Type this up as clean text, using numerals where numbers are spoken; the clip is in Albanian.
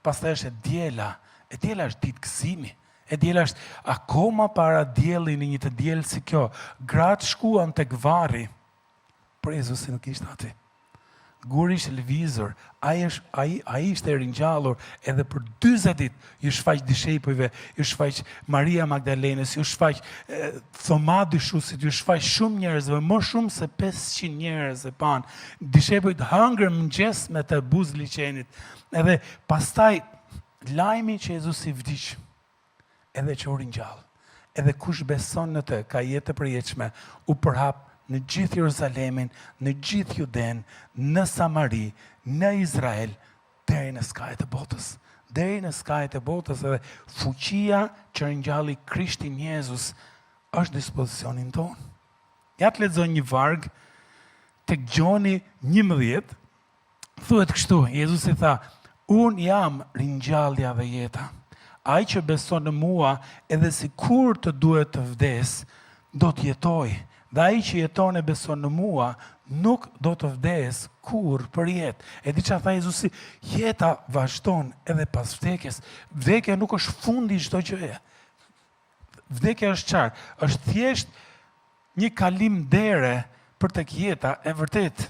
pastaj është e diela është ditë gëzimi. E diela është akoma para dielli në një të diel si kjo. Gratë shkuan tek varri, por Jezusi nuk ishte aty. Guri ishte lëvizur, ai ishte ringjallur edhe për 40 ditë ju shfaq dishepujve, ju shfaq Maria Magdalenës, ju shfaq Thoma dyshuesit, ju shfaq shumë njerëzve, më shumë se 500 njerëz e pan. Dishepujt hëngrën mëngjes me të buzë liçenit. Edhe pastaj lajmi që Jezusi vdiq, edhe që u ringjall. Edhe kush beson në të, ka jetë të përjetshme, u përhap në gjithë Jeruzalemin, në gjithë Juden, në Samari, në Izrael, deri në skajet e botës. Deri në skajet e botës, edhe fuqia që ringjalli Krishti Jezus është dispozicionin tonë. Ja të lexoj një varg tek Gjoni 11, thuhet kështu, Jezusi tha, unë jam ringjallja dhe jeta. Ai që beson në mua, edhe si kur të duhet të vdes, do të jetoj. Dhe ai që jeton e beson në mua, nuk do të vdes kur për jetë. E di çfarë tha Jezusi, jeta vazhdon edhe pas vdekjes. Vdekja nuk është fundi i çdo gjëje. Vdekja është çfarë? Është thjesht një kalim dere për tek jeta e vërtet.